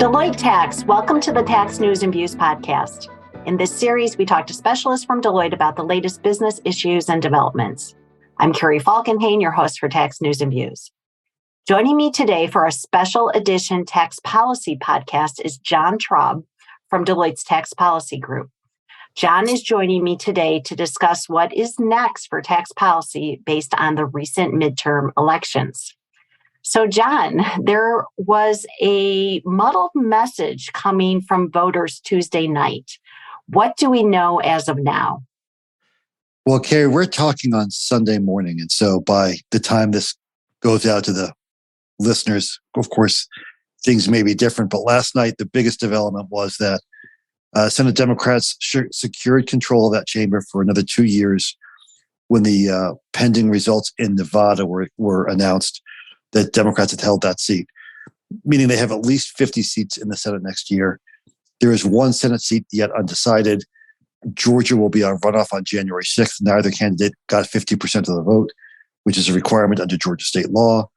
Deloitte Tax, welcome to the Tax News and Views podcast. In this series, we talk to specialists from Deloitte about the latest business issues and developments. I'm Carrie Falkenhayn, your host for Tax News and Views. Joining me today for a special edition tax policy podcast is Jonathan Traub from Deloitte's Tax Policy Group. John is joining me today to discuss what is next for tax policy based on the recent midterm elections. So, John, there was a muddled message coming from voters Tuesday night. What do we know as of now? Well, Carrie, we're talking on Sunday morning. And so by the time this goes out to the listeners, of course, things may be different. But last night, the biggest development was that Senate Democrats secured control of that chamber for another 2 years when the pending results in Nevada were announced that Democrats had held that seat, meaning they have at least 50 seats in the Senate next year. There is one Senate seat yet undecided. Georgia will be on runoff on January 6th. Neither candidate got 50% of the vote, which is a requirement under Georgia state law.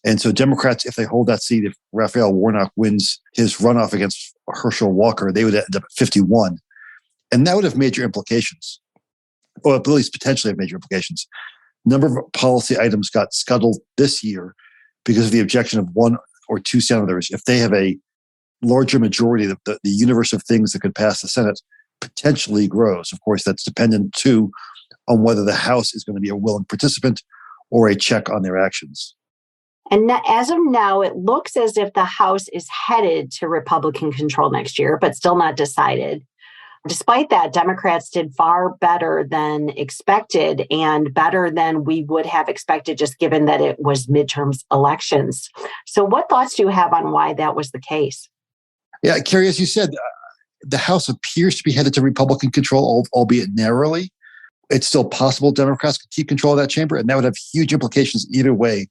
And so Democrats, if they hold that seat, if Raphael Warnock wins his runoff against Herschel Walker, they would end up at 51. And that would have major implications, or at least potentially have major implications. A number of policy items got scuttled this year because of the objection of one or two senators. If they have a larger majority, the universe of things that could pass the Senate potentially grows. Of course, that's dependent too on whether the House is going to be a willing participant or a check on their actions. And as of now, it looks as if the House is headed to Republican control next year, but still not decided. Despite that, Democrats did far better than expected and better than we would have expected, just given that it was midterm elections. So what thoughts do you have on why that was the case? Yeah, Carrie, as you said, the House appears to be headed to Republican control, albeit narrowly. It's still possible Democrats could keep control of that chamber, and that would have huge implications either way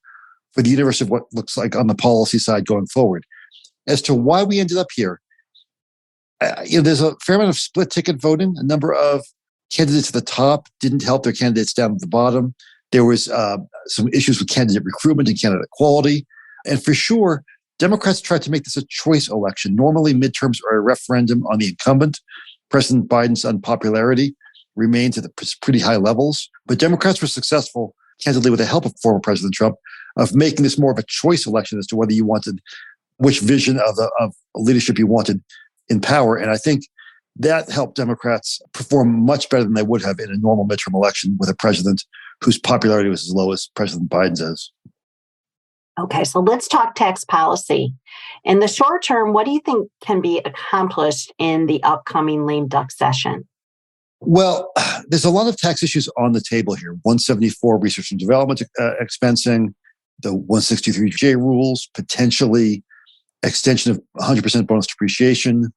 for the universe of what looks like on the policy side going forward. As to why we ended up here, there's a fair amount of split ticket voting. A number of candidates at the top didn't help their candidates down at the bottom. There was some issues with candidate recruitment and candidate quality. And for sure, Democrats tried to make this a choice election. Normally, midterms are a referendum on the incumbent. President Biden's unpopularity remains at pretty high levels. But Democrats were successful, candidly with the help of former President Trump, of making this more of a choice election as to whether you wanted, which vision of leadership you wanted in power. And I think that helped Democrats perform much better than they would have in a normal midterm election with a president whose popularity was as low as President Biden's is. Okay, so let's talk tax policy. In the short term, what do you think can be accomplished in the upcoming lame duck session? Well, there's a lot of tax issues on the table here. 174 research and development expensing, the 163J rules, potentially extension of 100% bonus depreciation,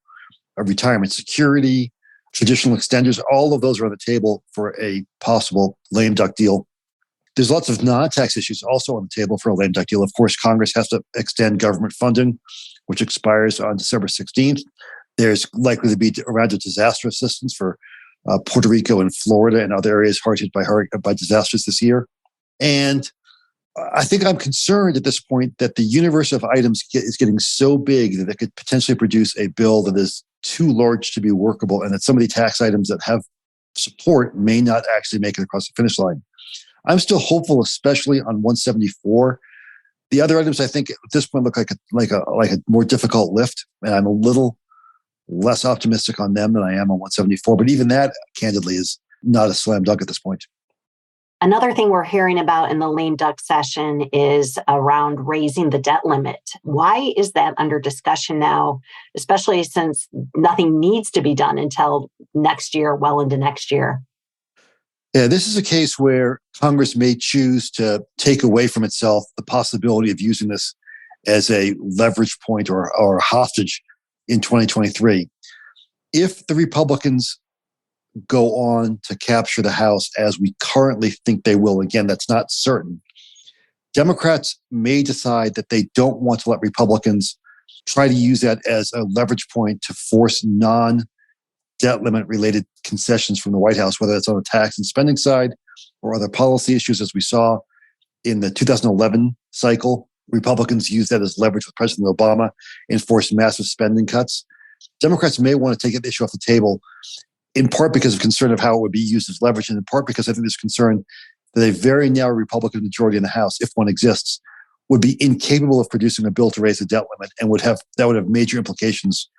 retirement security, traditional extenders. All of those are on the table for a possible lame duck deal. There's lots of non-tax issues also on the table for a lame duck deal. Of course, Congress has to extend government funding, which expires on December 16th. There's likely to be a round of disaster assistance for Puerto Rico and Florida and other areas hard hit by disasters this year. And I think I'm concerned at this point that the universe of items is getting so big that it could potentially produce a bill that is too large to be workable, and that some of the tax items that have support may not actually make it across the finish line. I'm still hopeful, especially on 174. The other items, I think, at this point look like a more difficult lift, and I'm a little less optimistic on them than I am on 174. But even that, candidly, is not a slam dunk at this point. Another thing we're hearing about in the lame duck session is around raising the debt limit. Why is that under discussion now, especially since nothing needs to be done until next year, well into next year? Yeah, this is a case where Congress may choose to take away from itself the possibility of using this as a leverage point or a hostage in 2023. If the Republicans go on to capture the House as we currently think they will, again, that's not certain, Democrats may decide that they don't want to let Republicans try to use that as a leverage point to force non-debt limit related concessions from the White House, whether it's on the tax and spending side or other policy issues, as we saw in the 2011 cycle Republicans used that as leverage with President Obama and forced massive spending cuts. Democrats may want to take the issue off the table, in part because of concern of how it would be used as leverage, and in part because I think there's concern that a very narrow Republican majority in the House, if one exists, would be incapable of producing a bill to raise the debt limit, and that would have major implications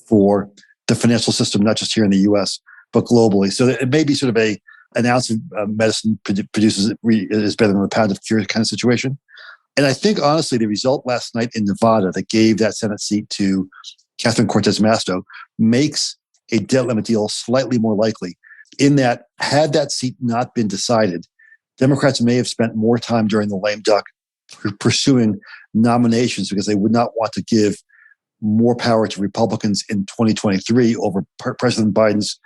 for the financial system, not just here in the U.S., but globally. So it may be sort of an ounce of medicine produces is better than a pound of cure kind of situation. And I think, honestly, the result last night in Nevada that gave that Senate seat to Catherine Cortez Masto makes a debt limit deal slightly more likely, in that had that seat not been decided, Democrats may have spent more time during the lame duck pursuing nominations because they would not want to give more power to Republicans in 2023 over President Biden's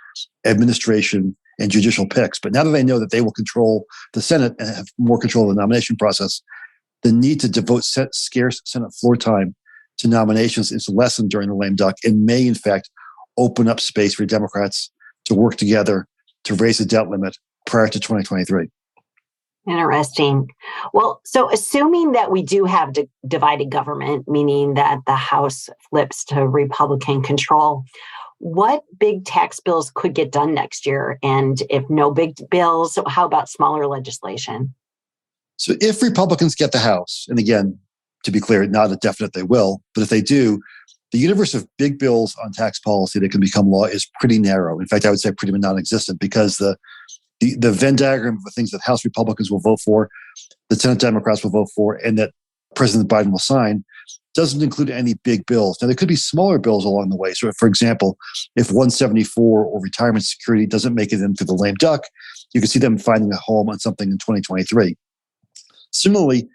administration and judicial picks. But now that they know that they will control the Senate and have more control of the nomination process, the need to devote scarce Senate floor time to nominations is lessened during the lame duck and may, in fact, open up space for Democrats to work together to raise the debt limit prior to 2023. Interesting. Well, so assuming that we do have divided government, meaning that the House flips to Republican control, what big tax bills could get done next year? And if no big bills, how about smaller legislation? So if Republicans get the House, and again, to be clear, not a definite they will, but if they do, the universe of big bills on tax policy that can become law is pretty narrow. In fact, I would say pretty non-existent, because the Venn diagram of the things that House Republicans will vote for, the Senate Democrats will vote for, and that President Biden will sign doesn't include any big bills. Now, there could be smaller bills along the way. So, for example, if 174 or retirement security doesn't make it into the lame duck, you can see them finding a home on something in 2023. Similarly,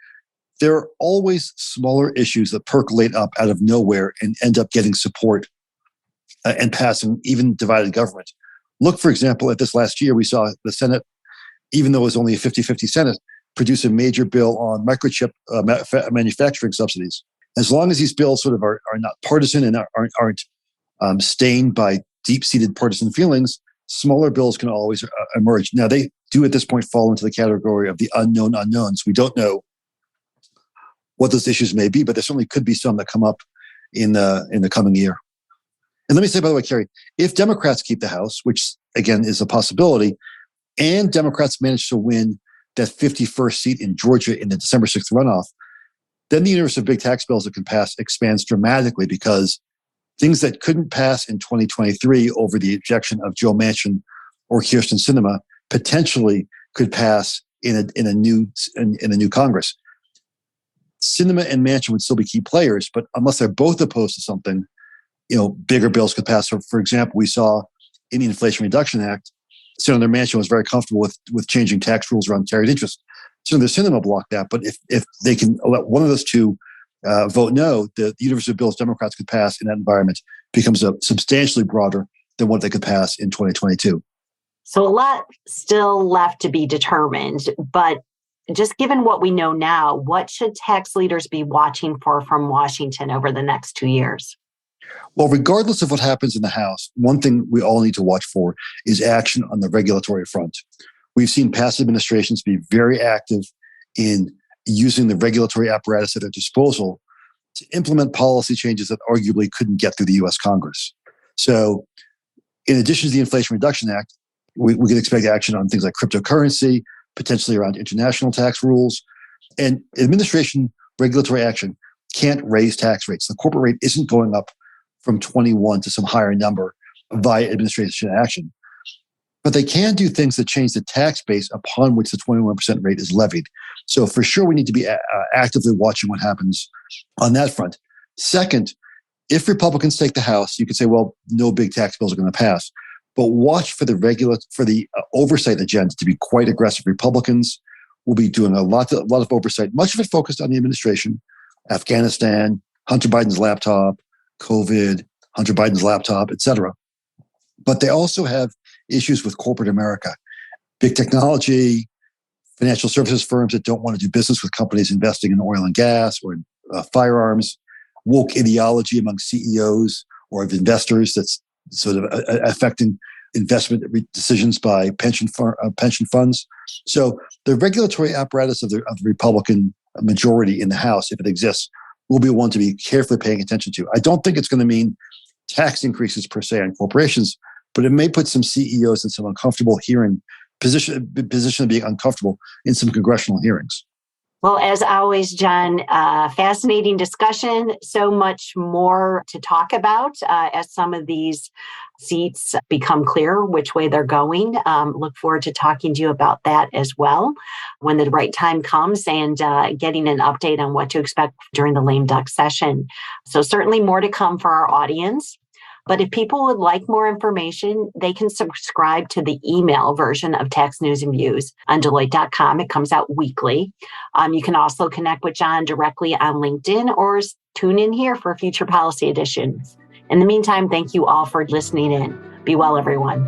there are always smaller issues that percolate up out of nowhere and end up getting support and passing even divided government. Look, for example, at this last year, we saw the Senate, even though it was only a 50-50 Senate, produce a major bill on microchip manufacturing subsidies. As long as these bills sort of are not partisan and aren't stained by deep-seated partisan feelings, smaller bills can always emerge. Now, they do at this point fall into the category of the unknown unknowns. We don't know what those issues may be, but there certainly could be some that come up in the coming year. And let me say, by the way, Carrie, if Democrats keep the House, which again is a possibility, and Democrats manage to win that 51st seat in Georgia in the December 6th runoff, then the universe of big tax bills that can pass expands dramatically, because things that couldn't pass in 2023 over the objection of Joe Manchin or Kyrsten Sinema potentially could pass in a new Congress. Sinema and Manchin would still be key players, but unless they're both opposed to something, bigger bills could pass. So, for example, we saw in the Inflation Reduction Act, Senator Manchin was very comfortable with changing tax rules around carried interest. Senator Sinema blocked that, but if they can let one of those two vote no, the universe of bills Democrats could pass in that environment becomes substantially broader than what they could pass in 2022. So a lot still left to be determined, but just given what we know now, what should tax leaders be watching for from Washington over the next 2 years? Well, regardless of what happens in the House, one thing we all need to watch for is action on the regulatory front. We've seen past administrations be very active in using the regulatory apparatus at their disposal to implement policy changes that arguably couldn't get through the U.S. Congress. So in addition to the Inflation Reduction Act, we can expect action on things like cryptocurrency, potentially around international tax rules. And administration regulatory action can't raise tax rates. The corporate rate isn't going up from 21 to some higher number via administration action. But they can do things that change the tax base upon which the 21% rate is levied. So for sure, we need to be actively watching what happens on that front. Second, if Republicans take the House, you could say, well, no big tax bills are going to pass. But watch for the oversight agenda to be quite aggressive. Republicans will be doing a lot of oversight, much of it focused on the administration, Afghanistan, Hunter Biden's laptop, COVID, Hunter Biden's laptop, et cetera. But they also have issues with corporate America, big technology, financial services firms that don't want to do business with companies investing in oil and gas or in firearms, woke ideology among CEOs or of investors that's sort of affecting investment decisions by pension funds. So the regulatory apparatus of the Republican a majority in the House, if it exists, will be one to be carefully paying attention to. I don't think it's going to mean tax increases per se on corporations, but it may put some CEOs in some uncomfortable position of being uncomfortable in some congressional hearings. Well, as always, John, fascinating discussion. So much more to talk about as some of these seats become clear which way they're going. Look forward to talking to you about that as well when the right time comes and getting an update on what to expect during the lame duck session. So certainly more to come for our audience. But if people would like more information, they can subscribe to the email version of Tax News and Views on Deloitte.com. It comes out weekly. You can also connect with John directly on LinkedIn or tune in here for future policy editions. In the meantime, thank you all for listening in. Be well, everyone.